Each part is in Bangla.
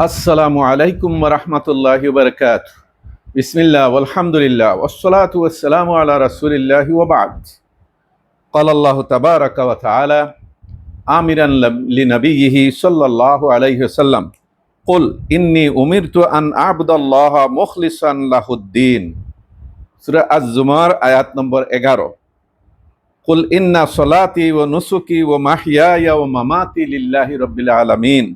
আসসালামু আলাইকুম ওয়া রাহমাতুল্লাহি ওয়া বারাকাতুহু। বিসমিল্লাহ ওয়ালহামদুলিল্লাহ ওয়াসসালাতু ওয়াসসালামু আলা রাসূলিল্লাহি ওয়া বা'দ। ক্বালা আল্লাহু তাবারাকা ওয়া তাআলা আমিরান লিনাবিয়্যিহি সাল্লাল্লাহু আলাইহি ওয়াসাল্লাম, কুল ইন্নী উমিরতু আন আ'বুদাল্লাহা মুখলিসান লাহুদ-দ্বীন। সূরা আয-জুমার আয়াত নম্বর 11। কুল ইন্না সলাতি ওয়া নুসুকি ওয়া মাহইয়ায়া ওয়া মামাতি লিল্লাহি রাব্বিল আলামিন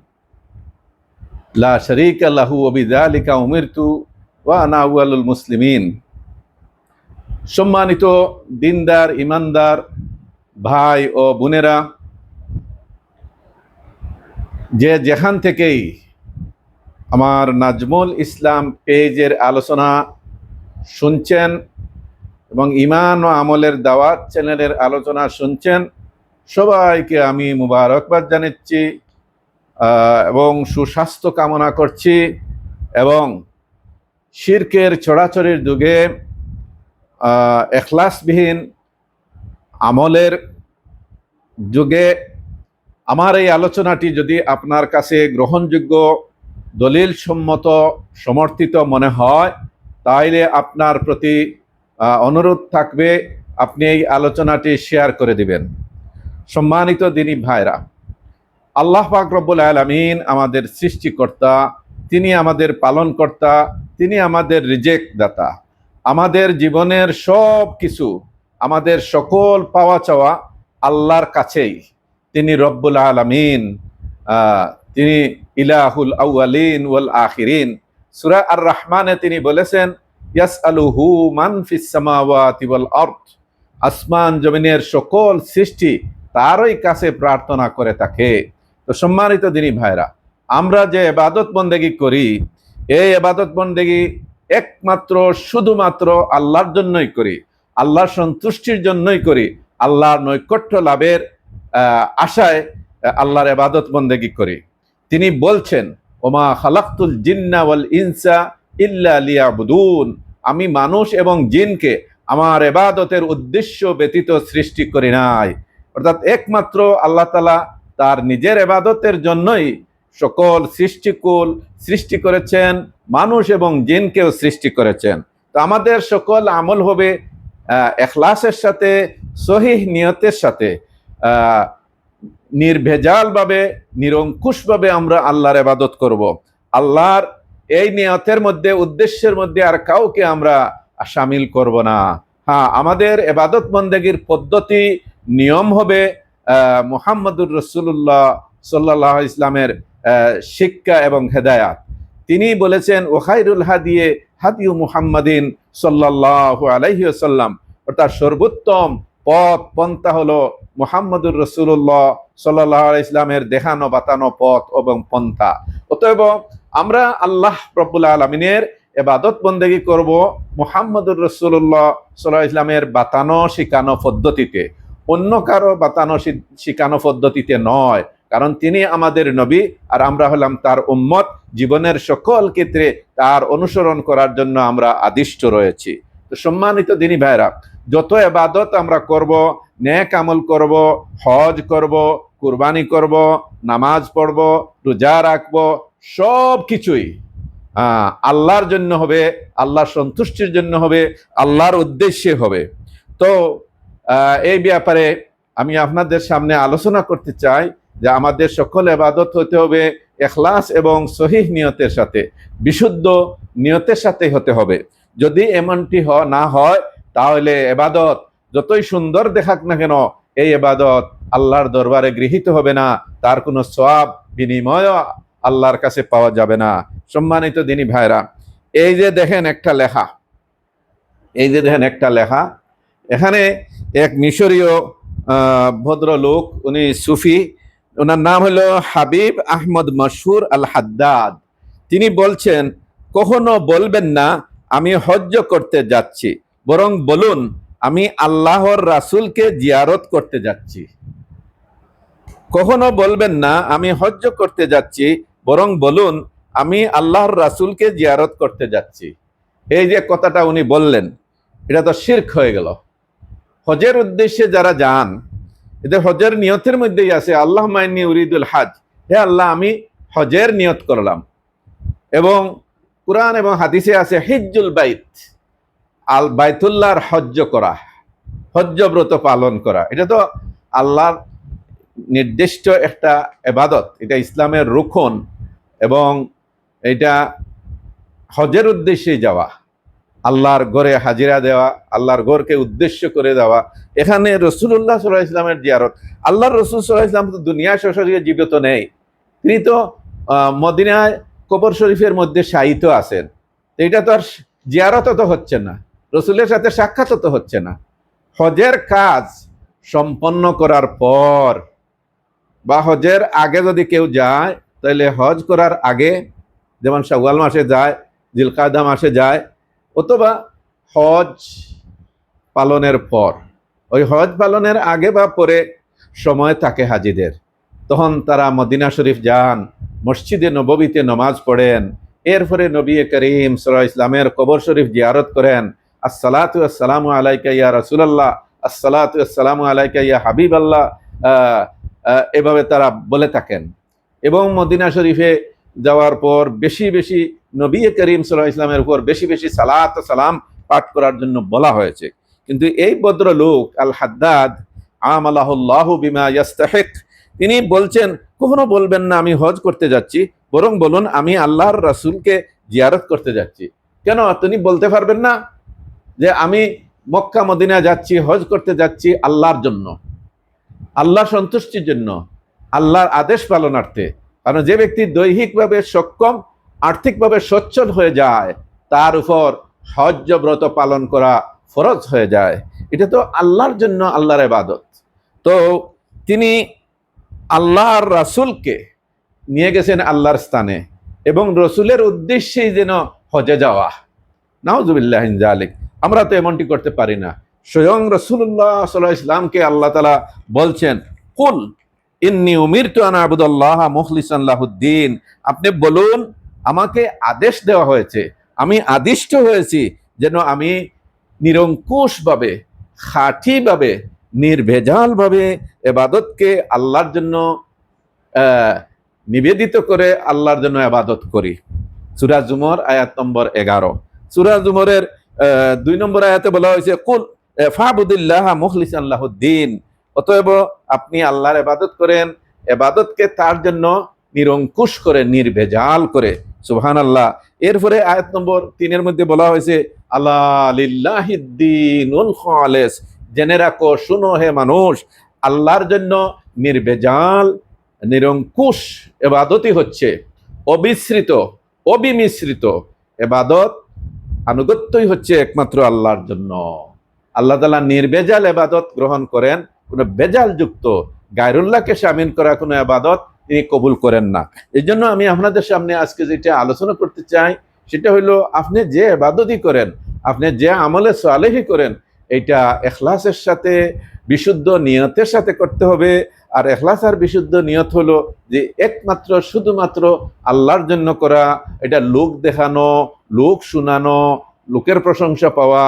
লা শারীকা লাহু ওয়া বিযালিকা উমিরতু ওয়া আনা আউয়ালুল মুসলিমিন। সম্মানিত দিনদার ইমানদার ভাই ও বোনেরা, যে যেখান থেকেই আমার নাজমুল ইসলাম পেজের আলোচনা শুনছেন এবং ঈমান ও আমলের দাওয়াত চ্যানেলের আলোচনা শুনছেন, সবাইকে আমি মুবারকবাদ জানাচ্ছি এবং সুস্বাস্থ্য কামনা করছি। এবং শিরকের ছড়াছড়ির যুগে এখলাসবিহীন আমলের যুগে আমার এই আলোচনাটি যদি আপনার কাছে গ্রহণযোগ্য, দলিল সম্মত, সমর্থিত মনে হয়, তাইলে আপনার প্রতি অনুরোধ থাকবে আপনি এই আলোচনাটি শেয়ার করে দিবেন। সম্মানিত দিনী ভাইরা, আল্লাহ পাক রব্বুল আলামিন আমাদের সৃষ্টিকর্তা, তিনি আমাদের পালনকর্তা, তিনি আমাদের রিজেক দাতা। আমাদের জীবনের সব কিছু, আমাদের সকল পাওয়া চাওয়া আল্লাহর কাছেই। তিনি রব্বুল আলামিন, তিনি ইলাহুল আউয়ালিন ওয়াল আখিরিন। সূরা আর রহমানে তিনি বলেছেন, ইয়াসআলুহু মান ফিস সামাওয়াতি ওয়াল আরদ। আসমান জমিনের সকল সৃষ্টি তারই কাছে প্রার্থনা করে থাকে। তো সম্মানিত দিনী ভাইরা, আমরা যে ইবাদত বন্দেগী করি, এই ইবাদত বন্দেগী একমাত্র শুধুমাত্র আল্লাহর জন্যই করি, আল্লাহর সন্তুষ্টির জন্যই করি, আল্লাহর নৈকট্য লাভের আশায় আল্লাহর ইবাদত বন্দেগী করি। তিনি বলছেন, ওমা খালাকতুল জিন্না ওয়াল ইনসা ইল্লা লিয়াবুদুন। আমি মানুষ এবং জিনকে আমার ইবাদতের উদ্দেশ্য ব্যতীত সৃষ্টি করি নাই। অর্থাৎ একমাত্র আল্লাহ তাআলা তার নিজের ইবাদতের জন্যই সকল সৃষ্টিকুল সৃষ্টি করেছেন, মানুষ এবং জিনকেও সৃষ্টি করেছেন। তো আমাদের সকল আমল হবে ইখলাসের সাথে, সহিহ নিয়তের সাথে, নির্ভেজালভাবে, নিরঙ্কুশভাবে আমরা আল্লাহর ইবাদত করব। আল্লাহর এই নিয়তের মধ্যে, উদ্দেশ্যের মধ্যে আর কাউকে আমরা শামিল করব না। হ্যাঁ, আমাদের ইবাদত বন্দেগীর পদ্ধতি, নিয়ম হবে মুহাম্মদুর রাসূলুল্লাহ সাল্লাল্লাহু আলাইহি ইসলামের শিক্ষা এবং হেদায়াত। তিনি বলেছেন, ও খায়রুল হাদিয়ে হাদিউ মুহাম্মাদিন সাল্লাল্লাহু আলাইহি ওয়াসাল্লাম। অর্থাৎ সর্বোত্তম পথ পন্থা হলো মুহাম্মদুর রাসূলুল্লাহ সাল্লাল্লাহু আলাইহি ইসলামের দেখানো বাতানো পথ এবং পন্থা। অতএব আমরা আল্লাহ রাব্বুল আলামিনের ইবাদত বন্দেগী করব মুহাম্মদুর রাসূলুল্লাহ সাল্লাল্লাহু আলাইহি ইসলামের বাতানো শিখানো পদ্ধতিতে, অন্য কারো বাতানো শিখানো পদ্ধতিতে নয়। কারণ তিনি আমাদের নবী আর আমরা হলাম তার উম্মত। জীবনের সকল ক্ষেত্রে তার অনুসরণ করার জন্য আমরা আদিষ্ট রয়েছি। তো সম্মানিত দিনী ভাইরা, যত ইবাদত আমরা করব, নেক আমল করব, হজ করব, কুরবানি করব, নামাজ পড়ব, রোজা রাখব, সব কিছুই আল্লাহর জন্য হবে, আল্লাহর সন্তুষ্টির জন্য হবে, আল্লাহর উদ্দেশ্যে হবে। তো এই ব্যাপারে আমি আপনাদের সামনে আলোচনা করতে চাই যে আমাদের সকল ইবাদত হতে হবে ইখলাস এবং সহিহ নিয়তের সাথে, বিশুদ্ধ নিয়তের সাথে হতে হবে। যদি এমনটি না হয়, তাহলে ইবাদত যতই সুন্দর দেখাক না কেন, এই ইবাদত আল্লাহর দরবারে গৃহীত হবে না, তার কোনো সওয়াব বিনিময় আল্লাহর কাছে পাওয়া যাবে না। সম্মানিত দিনী ভাইরা, এই যে দেখেন একটা লেখা, এখানে এক মিশরীয় ভদ্রলোক, উনি সুফি, ওনার নাম হলো হাবিব আহমদ মশহুর আল হাদ্দাদ। তিনি বলছেন, কখনো বলবেন না আমি হজ্জ করতে যাচ্ছি, বরং বলুন আমি আল্লাহর রাসূলকে জিয়ারত করতে যাচ্ছি। কখনো বলবেন না আমি হজ্জ করতে যাচ্ছি, বরং বলুন আমি আল্লাহর রাসূলকে জিয়ারত করতে যাচ্ছি। এই যে কথাটা উনি বললেন, এটা তো শিরক হয়ে গেল। হজের উদ্দেশ্যে যারা যান, এদের হজের নিয়তের মধ্যেই আছে আল্লাহুম্মা ইন্নী উরিদুল হজ, হে আল্লাহ আমি হজের নিয়ত করলাম। এবং কুরআন এবং হাদিসে আছে হিজ্জুল বাইত, আল বাইতুল্লাহর হজ্জ করা, হজ্জ ব্রত পালন করা। এটা তো আল্লাহর নির্দিষ্ট একটা ইবাদত, এটা ইসলামের রুকন, এবং এটা হজের উদ্দেশ্যে যাওয়া, আল্লাহর ঘরে হাজিরা দেওয়া, আল্লাহর ঘরকে উদ্দেশ্য করে দেওয়া। এখানে রাসূলুল্লাহ সাল্লাল্লাহু আলাইহি ওয়াসাল্লামের জিয়ারত, আল্লাহর রাসূল সাল্লাল্লাহু আলাইহি ওয়াসাল্লাম তো দুনিয়ায় সরাসরি জীবিত নেই, তিনি তো মদিনায় কবর শরীফের মধ্যে শায়িত আছেন। এটা তো আর জিয়ারত তো হচ্ছে না, রসুলের সাথে সাক্ষাৎ তো হচ্ছে না। হজের কাজ সম্পন্ন করার পর বা হজের আগে যদি কেউ যায়, তাহলে হজ করার আগে, যেমন শাওয়াল মাসে যায়, জিলকাদা মাসে যায়, অথবা হজ পালনের পর, ওই হজ পালনের আগে বা পরে সময় থাকে হাজিদের, তখন তারা মদিনা শরীফ যান, মসজিদে নববীতে নামাজ পড়েন, এরপরে নবী করিম সাল্লাল্লাহু আলাইহি ওয়াসাল্লামের কবর শরীফ জিয়ারত করেন। আসসালাতু ওয়াসসালামু আলাইকা ইয়া রাসূলুল্লাহ, আসসালাতু ওয়াসসালামু আলাইকা ইয়া হাবিবাল্লাহ, এভাবে তারা বলে থাকেন। এবং মদিনা শরীফে যাওয়ার পর বেশি বেশি নবী করিম সাল্লাল্লাহু আলাইহি ওয়াসাল্লামের উপর বেশি বেশি সালাত ও সালাম পাঠ করার জন্য বলা হয়েছে। কিন্তু এই ভদ্রলোক আল হাদ্দাদ আমালাহুল্লাহু বিমা ইয়াস্তাহিক, তিনি বলছেন কখনো বলবেন না আমি হজ করতে যাচ্ছি, বরং বলুন আমি আল্লাহর রাসূলকে জিয়ারত করতে যাচ্ছি। কেন তিনি বলতে পারবেন না যে আমি মক্কা মদিনা যাচ্ছি, হজ করতে যাচ্ছি আল্লাহর জন্য, আল্লাহর সন্তুষ্টির জন্য, আল্লাহর আদেশ পালনার্থে? কারণ যে ব্যক্তি দৈহিকভাবে সক্ষম, আর্থিকভাবে সচ্ছল হয়ে যায়, তার উপর হজ ব্রত পালন করা ফরজ হয়ে যায়। এটা তো আল্লাহর জন্য, আল্লাহর ইবাদত। তো তিনি আল্লাহর রাসূলকে নিয়ে গেছেন আল্লাহর স্থানে, এবং রসুলের উদ্দেশ্যেই যেন হজে যাওয়া। নাউযুবিল্লাহি মিন যালিক। আমরা তো এমনটি করতে পারি না। স্বয়ং রাসূলুল্লাহ সাল্লাল্লাহু আলাইহি ওয়াসাল্লামকে আল্লাহ তাআলা বলছেন, কুল ইন্নী উমিরতু আন আবুদাল্লাহা মুখলিসান লাহুদ্দিন, আপনি বলুন আমাকে আদেশ দেওয়া হয়েছে, আমি আদিষ্ট হয়েছি যেন আমি নিরঙ্কুশভাবে, খাঁটিভাবে, নির্ভেজালভাবে ইবাদতকে আল্লাহর জন্য নিবেদিত করে আল্লাহর জন্য ইবাদত করি। সূরা জুমর আয়াত নম্বর 11। সূরা জুমরের 2 নম্বর আয়াতে বলা হয়েছে কুল ফাবুদিল্লাহা মুখলিসান লাহুদ্দিন, অতএব আপনি আল্লাহর ইবাদত করেন, ইবাদতকে তার জন্য নিরঙ্কুশ করে, নির্ভেজাল করে। সুবহানাল্লাহ। এরপরে আয়াত নম্বর 3 এর মধ্যে বলা হয়েছে আলা লিল্লাহিদ্দীনুল খালিস, জেনে রাখো, শুনো হে মানুষ, আল্লাহর জন্য নির্ভেজাল, নিরঙ্কুশ ইবাদতই হচ্ছে, অবিশ্রিত, অবিমিশ্রিত ইবাদত, আনুগত্যই হচ্ছে একমাত্র আল্লাহর জন্য। আল্লাহ তাআলা নির্ভেজাল ইবাদত গ্রহণ করেন, কোনো বেজাল যুক্ত গায়রুল্লাহকে শামিল করা কোনো ইবাদত তিনি কবুল করেন না। এই জন্য আমি আপনাদের সামনে আজকে যেটা আলোচনা করতে চাই, সেটা হলো আপনি যে ইবাদতই করেন, আপনি যে আমলে সালেহি করেন, এটা ইখলাসের সাথে, বিশুদ্ধ নিয়তের সাথে করতে হবে। আর ইখলাস আর বিশুদ্ধ নিয়ত হলো যে একমাত্র শুধুমাত্র আল্লাহর জন্য করা। এটা লোক দেখানো, লোক শুনানো, লোকের প্রশংসা পাওয়া,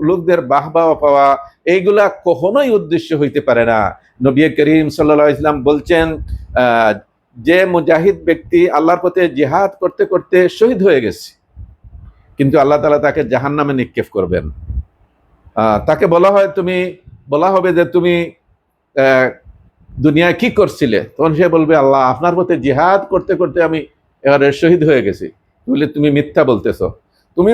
লোকদের বাহবাহ পাওয়া, এইগুলা কখনোই উদ্দেশ্য হইতে পারে না। নবী করিম সাল্লাল্লাহু আলাইহি ওয়াসাল্লাম বলছেন, যে মুজাহিদ ব্যক্তি আল্লাহর পথে জিহাদ করতে করতে শহীদ হয়ে গেছে, কিন্তু আল্লাহ তাআলা তাকে জাহান্নামে নিক্ষেপ করবেন। তাকে বলা হবে যে তুমি দুনিয়ায় কি করছিলে? তখন সে বলবে আল্লাহ আপনার পথে জিহাদ করতে করতে আমি এবারে শহীদ হয়ে গেছি। বলে তুমি মিথ্যা বলতেছো, তুমি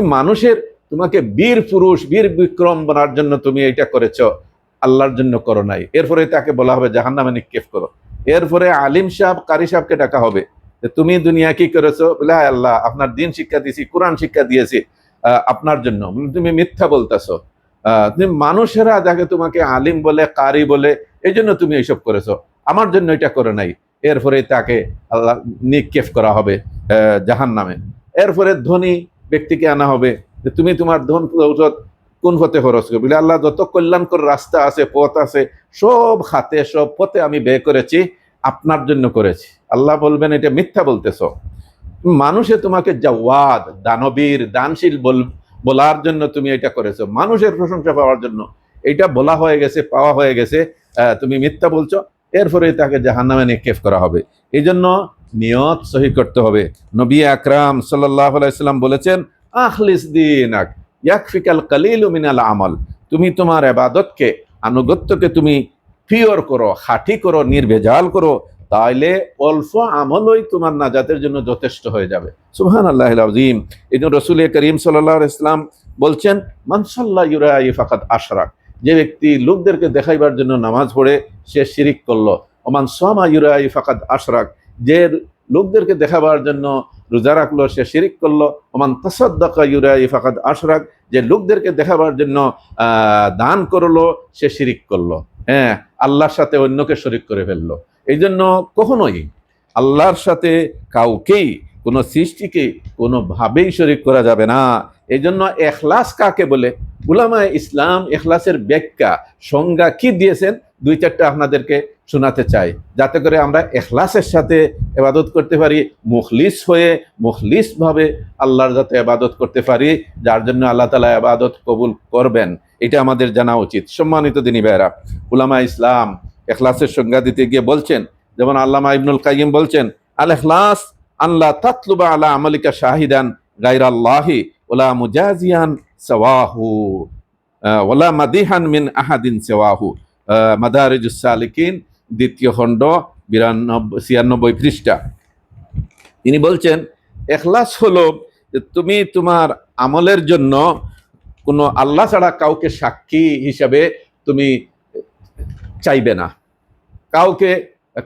তোমাকে বীর পুরুষ, বীর বিক্রম বনার জন্য তুমি এটা করেছো, আল্লাহর জন্য করো নাই। এরপরে তাকে বলা হবে জাহান্নামে নিক্ষেপ করো। এরপরে আলিম সাহেব, কারি সাহেবকে ডাকা হবে যে তুমি দুনিয়া কি করেছো? বলে হায় আল্লাহ আপনার দিন শিক্ষা দিয়েছি, কোরআন শিক্ষা দিয়েছি আপনার জন্য। তুমি মিথ্যা বলতেছো, তুমি মানুষেরা যাকে তোমাকে আলিম বলে, কারি বলে, এই জন্য তুমি এইসব করেছো, আমার জন্য এটা করে নাই। এরপরে তাকে আল্লাহ নিক্ষেপ করা হবে জাহান্নামে। এরপরে ধনী ব্যক্তিকে আনা হবে যে তুমি তোমার ধন দৌলত কোন পথে খরচ করবে? বলে আল্লাহ যত কল্যাণকর রাস্তা আছে, পথ আছে, সব খাতে, সব পথে আমি ব্যয় করেছি, আপনার জন্য করেছি। আল্লাহ বলবেন এটা মিথ্যা বলতেছো, মানুষে তোমাকে জাওয়াদ, দানবীর, দানশীল বলার জন্য তুমি এটা করেছো, মানুষের প্রশংসা পাওয়ার জন্য এটা বলা হয়ে গেছে, পাওয়া হয়ে গেছে, তুমি মিথ্যা বলছো। এরপরে তাকে জাহান্নামে নিক্ষেপ করা হবে। এই জন্য নিয়ত সহি করতে হবে। নবী আকরাম সাল্লাল্লাহু আলাইহি সাল্লাম বলেছেন, আখলিস দীনাক ইয়াকফিকাল কালিলু মিনাল আমল। তুমি তোমার ইবাদতকে, আনুগত্যকে তুমি পিওর করো, খাঁটি করো, নির্ভেজাল করো, তাইলে অল্প আমলই তোমার নাজাতের জন্য যথেষ্ট হয়ে যাবে। সুবহানাল্লাহিল আযীম। এই জন্য রাসূল করিম সাল্লাল্লাহু আলাইহি সাল্লাম বলছেন, মান সাল্লা ইউরাই ফাকাদ আশরাক। যে ব্যক্তি লোকদেরকে দেখাইবার জন্য নামাজ পড়ে সে শিরিক করলো। ওমান সামা ইউরাই ফাকাদ আশরাক। যে লোকদেরকে দেখাবার জন্য রোজা রাখলো সে শিরিক করলো। ওমান তাসাদ্দাকা ইউরাই ফাকাদ আশরাক। যে লোকদেরকে দেখাবার জন্য দান করলো সে শিরিক করলো। হ্যাঁ, আল্লাহর সাথে অন্যকে শরিক করে ফেললো। এই জন্য কখনোই আল্লাহর সাথে কাউকেই, কোনো সৃষ্টিকে কোনোভাবেই শরিক করা যাবে না। এই জন্য এখলাস কাকে বলে? উলামায়ে ইসলাম এখলাসের ব্যাখ্যা, সংজ্ঞা কি দিয়েছেন, দুই চারটা আপনাদেরকে শোনাতে চাই, যাতে করে আমরা এখলাসের সাথে ইবাদত করতে পারি, মুখলিস হয়ে মুখলিসভাবে আল্লাহর যাতে ইবাদত করতে পারি, যার জন্য আল্লাহ তাআলা ইবাদত কবুল করবেন, এটা আমাদের জানা উচিত। সম্মানিত দিনী ভাইরা, উলামায়ে ইসলাম এখলাসের সংজ্ঞা দিতে গিয়ে বলছেন, যেমন আল্লামা ইবনুল কাইয়িম বলছেন, আল ইখলাস আল্লাহ তাতলুবা আলা আমালিকা শাহিদান গায়রাল্লাহি ওয়ালা মুজাজিয়ান সাওয়াহু ওয়ালা মাদিহান মিন আহাদিন সাওয়াহু। মাদারিজুস সালিকিন, দ্বিতীয় খণ্ড 96 পৃষ্ঠা। তিনি বলছেন, ইখলাস হলো যে তুমি তোমার আমলের জন্য কোনো আল্লাহ ছাড়া কাউকে সাক্ষী হিসাবে তুমি চাইবে না, কাউকে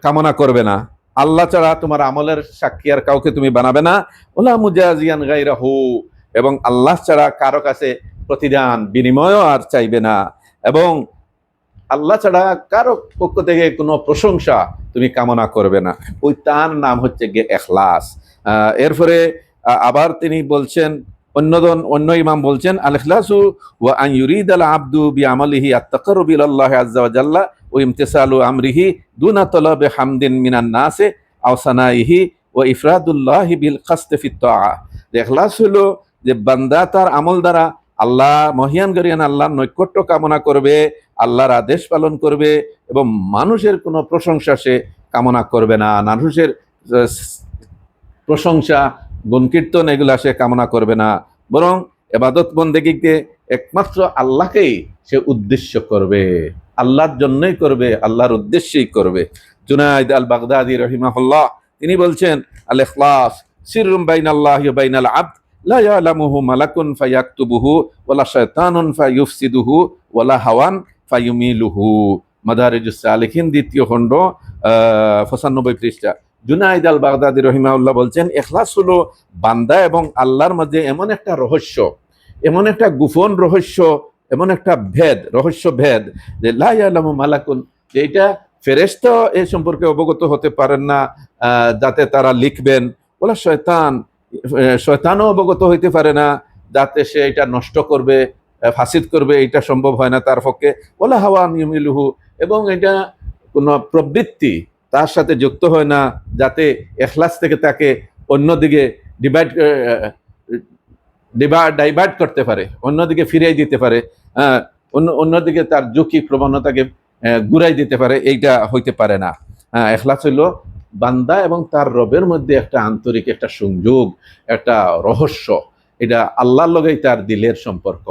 কামনা করবে না। আল্লাহ ছাড়া তোমার আমলের সাক্ষী আর কাউকে তুমি বানাবে না। ওলা মুজাজিয়ান গায়রাহু, এবং আল্লাহ ছাড়া কারো কাছে প্রতিদান বিনিময়ও আর চাইবে না, এবং আল্লাহ ছাড়া কারো পক্ষ থেকে কোনো প্রশংসা তুমি কামনা করবে না। ওই তার নাম হচ্ছে গিয়ে ইখলাস। এরপরে আবার তিনি বলছেন, অন্য ইমাম বলছেন, আল ইখলাসু ওয়া আন ইউরিদাল আবদু বিআমালিহি আত-তাকাররুব ইলাল্লাহি আযজা ওয়া জাল্লা ওয়া ইমতিসালু আমরিহি দুনা তালাবি হামদিন মিনান নাসি আও সানাইহি ওয়া ইফরাদুল্লাহি বিল কাসদি ফিত তাআ। ইখলাস হলো যে বান্দা তার আমল দ্বারা আল্লাহ মহিয়ান গরিয়ান আল্লাহর নৈকট্য কামনা করবে, আল্লাহর আদেশ পালন করবে, এবং মানুষের কোনো প্রশংসা সে কামনা করবে না, মানুষের প্রশংসা গুণকীর্তন এগুলা সে কামনা করবে না, বরং ইবাদত বন্দেগীকে একমাত্র আল্লাহকেই সে উদ্দেশ্য করবে, আল্লাহর জন্যই করবে, আল্লাহর উদ্দেশ্যেই করবে। জুনাইদ আল বাগদাদি রহিমাহুল্লাহ তিনি বলছেন, আল ইখলাস সিররুম বাইনাল্লাহি ওয়া বাইনাল আবদ লা ইয়ালামুহু মালাকুন ফায়াকতুবুহু ওয়ালা শায়তানুন ফায়ুফসিদুহু ওয়ালা হাওয়ান ফায়ুমিলুহু। মাদারিজুস সালিকিন, দ্বিতীয় খণ্ড 95 পৃষ্ঠা। জুনাইদ আল বাগদাদি রহিমাহুল্লাহ বলছেন, ইখলাস হলো বান্দা এবং আল্লাহর মধ্যে এমন একটা রহস্য, এমন একটা গোপন রহস্য, এমন একটা ভেদ, রহস্য ভেদ, যে লা ইয়ালামু মালাকুন, যে এটা ফেরেশতা এ সম্পর্কে অবগত হতে পারেন না যাতে তারা লিখবেন, ওলা শয়তানও অবগত হইতে পারে না যাতে সে এটা নষ্ট করবে, ফাসিদ করবে, এটা সম্ভব হয় না তার পক্ষে। ওলা হাওয়ান ইউমিলুহু, এবং এটা কোনো প্রবৃত্তি তার সাথে যুক্ত হয় না যাতে ইখলাস থেকে তাকে অন্যদিকে ডাইভার্ট করতে পারে, অন্যদিকে ফিরিয়ে দিতে পারে, অন্যদিকে তার ঝুঁকি প্রবণতাকে ঘুরাই দিতে পারে, এইটা হইতে পারে না। ইখলাস হইল বান্দা এবং তার রবের মধ্যে একটা আন্তরিক একটা সংযোগ, একটা রহস্য, এটা আল্লাহর লগেই তার দিলের সম্পর্ক,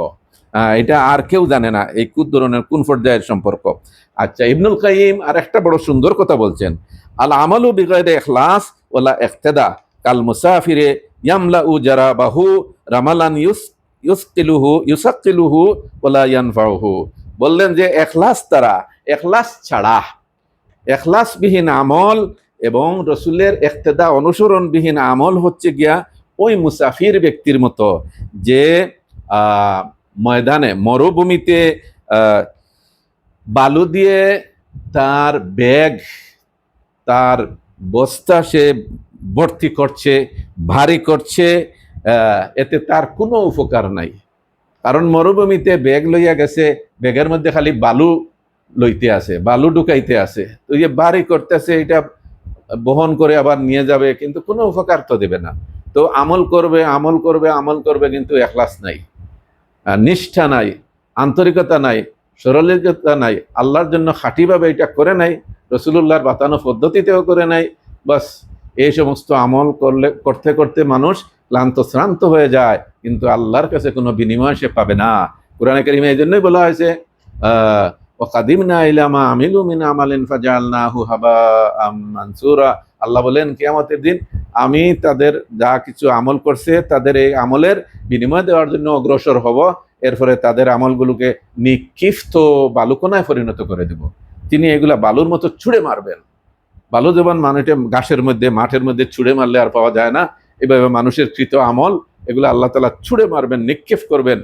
এটা আর কেউ জানে না এই কোন ধরনের কোন পর্যায়ের সম্পর্ক। আচ্ছা, ইবনুল কাইয়িম আর একটা বড় সুন্দর কথা বলছেন, আল আমালু বিগাইরি ইখলাস ওয়ালা ইক্তিদা কাল মুসাফিরে ইয়ামলাউ জারাবাহু রামালান ইউসাক্কিলুহু ওয়ালা ইয়ানফাউহু। বললেন যে ইখলাস ছাড়া, ইখলাসবিহীন আমল এবং রসুলের ইক্তেদা অনুসরণবিহীন আমল হচ্ছে গিয়া ওই মুসাফির ব্যক্তির মতো, যে ময়দানে মরুভূমিতে বালু দিয়ে তার ব্যাগ, তার বস্তা সে ভর্তি করছে, ভারী করছে, এতে তার কোনো উপকার নাই। কারণ মরুভূমিতে ব্যাগ লইয়া গেছে, ব্যাগের মধ্যে খালি বালু লইতে আছে, বালু ঢুকাইতে আছে, তো যে ভারী করতেছে, এটা বহন করে আবার নিয়ে যাবে, কিন্তু কোনো উপকার তো দেবে না। তো আমল করবে, কিন্তু ইখলাস নাই, নিষ্ঠা নাই, আন্তরিকতা নাই, সরলতা নাই, আল্লাহর জন্য খাঁটিভাবে এটা করে নাই, রাসূলুল্লাহর বাতানো পদ্ধতিতেও করে নাই, বাস এই সমস্ত আমল করতে করতে মানুষ ক্লান্ত শ্রান্ত হয়ে যায়, কিন্তু আল্লাহর কাছে কোনো বিনিময় সে পাবে না। কোরআনে কারিমে এই জন্যই বলা হয়েছে ওয়াকাদিমনা ইলা মা আমিলু মিন আমালিন ফাজআলনাহু হাবাআম মানসুরা। আল্লাহ বলেন কিয়ামতের দিন আমি তাদের যা কিছু আমল করছে তাদের এই আমলের বিনিময় দেওয়ার জন্য অগ্রসর হব, এরপরে তাদের আমলগুলোকে নিক্ষিপ্ত বালুকণায় পরিণত করে দেব। তিনি এগুলা বালুর মতো ছুঁড়ে মারবেন। বালু যেমন মানুষের ঘাসের মধ্যে মাঠের মধ্যে ছুঁড়ে মারলে আর পাওয়া যায় না, এভাবে মানুষের কৃত আমল এগুলো আল্লাহ তাআলা ছুঁড়ে মারবেন, নিক্ষেপ করবেন,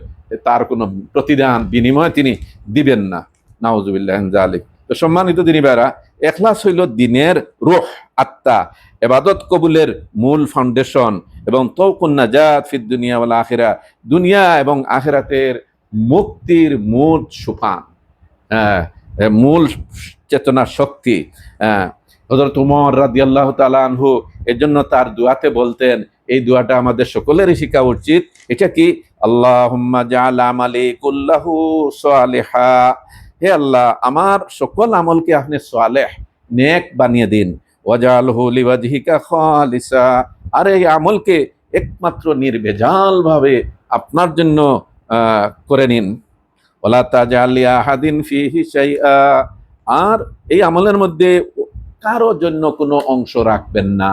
তার কোনো প্রতিদান বিনিময় তিনি দিবেন না। নাউজুবিল্লাহ মিন যালিক। তো সম্মানিত দিনী ভাইরা, ইখলাস হইল দিনের রূহ, আত্মা, ইবাদত কবুলের মূল ফাউন্ডেশন এবং তাওকুন নাজাত ফিদ দুনিয়া ওয়াল আখিরা, দুনিয়া এবং আখিরাতের মুক্তির মূল সোপান, মূল চেতনা শক্তি। হযরত ওমর রাদিয়াল্লাহু তাআলা আনহু এর জন্য তার দুআতে বলতেন, এই দুআটা আমাদের সকলেরই শিখা উচিত। এটা কি? আল্লাহুম্মা জাআল আমালি কুল্লাহু সালিহা, হে আল্লাহ আমার সকল আমলকে আপনি সালেহ নেক বানিয়ে দিন। ওয়াজআলহু লিওয়াজহিকা খালিসা, আর এই আমলকে একমাত্র নির্ভেজাল ভাবে আপনার জন্য করে নিন। ওয়ালা তাজআল লিআহাদিন ফীহি শাইআ, আর এই আমলের মধ্যে কারোর জন্য কোনো অংশ রাখবেন না,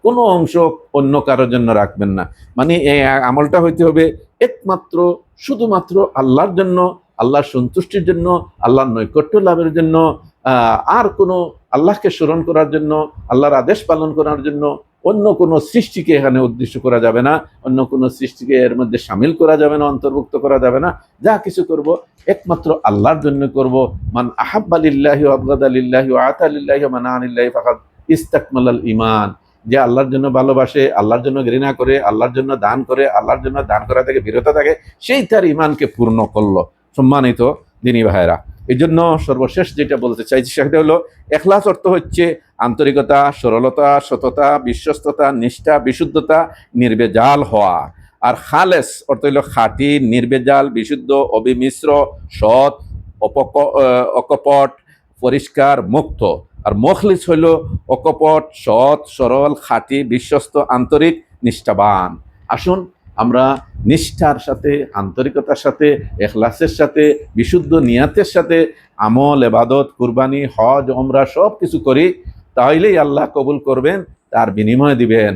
কোনো অংশ অন্য কারোর জন্য রাখবেন না। মানে এই আমলটা হইতে হবে একমাত্র শুধুমাত্র আল্লাহর জন্য, আল্লাহর সন্তুষ্টির জন্য, আল্লাহর নৈকট্য লাভের জন্য, আর কোনো আল্লাহকে স্মরণ করার জন্য, আল্লাহর আদেশ পালন করার জন্য অন্য কোনো সৃষ্টিকে এখানে উদ্দেশ্য করা যাবে না, অন্য কোনো সৃষ্টিকে এর মধ্যে সামিল করা যাবে না, অন্তর্ভুক্ত করা যাবে না। যা কিছু করব একমাত্র আল্লাহর জন্য করব। মান আহাব্বা লিল্লাহি ওয়া আবগাদা লিল্লাহি ওয়া আতা লিল্লাহি ওয়া মানা লিল্লাহি ফাকাদ ইস্তাকমালাল ঈমান। যে আল্লাহর জন্য ভালোবাসে, আল্লাহর জন্য ঘৃণা করে, আল্লাহর জন্য দান করে, আল্লাহর জন্য দান করা থেকে বিরত থাকে, সেই তার ঈমানকে পূর্ণ করলো। সম্মানিত দিনী ভাইরা, এই জন্য সর্বশেষ যেটা বলতে চাইছি সেটা হলো ইখলাস অর্থ হচ্ছে আন্তরিকতা, সরলতা, সততা, বিশ্বস্ততা, নিষ্ঠা, বিশুদ্ধতা, নির্ভেজাল হওয়া। আর খালেস অর্থ হলো খাঁটি, নির্ভেজাল, বিশুদ্ধ, অবিমিশ্র, সৎ, অকপট, পরিষ্কার, মুক্ত। আর মুখলিস হইল অকপট, সৎ, সরল, খাঁটি, বিশ্বস্ত, আন্তরিক, নিষ্ঠাবান। আসুন আমরা নিষ্ঠার সাথে, আন্তরিকতার সাথে, ইখলাসের সাথে, বিশুদ্ধ নিয়াতের সাথে আমল, ইবাদত, কুরবানি, হজ, ওমরা সব কিছু করি, তাহলেই আল্লাহ কবুল করবেন, তার বিনিময় দিবেন।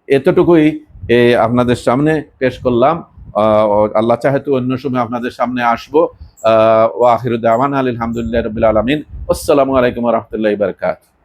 এতটুকুই আপনাদের সামনে পেশ করলাম। আল্লাহ চাহে তো অন্য সময় আপনাদের সামনে আসবো। ওয়া আখিরু দাওয়ানা আলহামদুলিল্লাহি রাব্বিল আলামিন। আসসালামু আলাইকুম ওয়া রাহমাতুল্লাহি ওয়া বারাকাতুহু।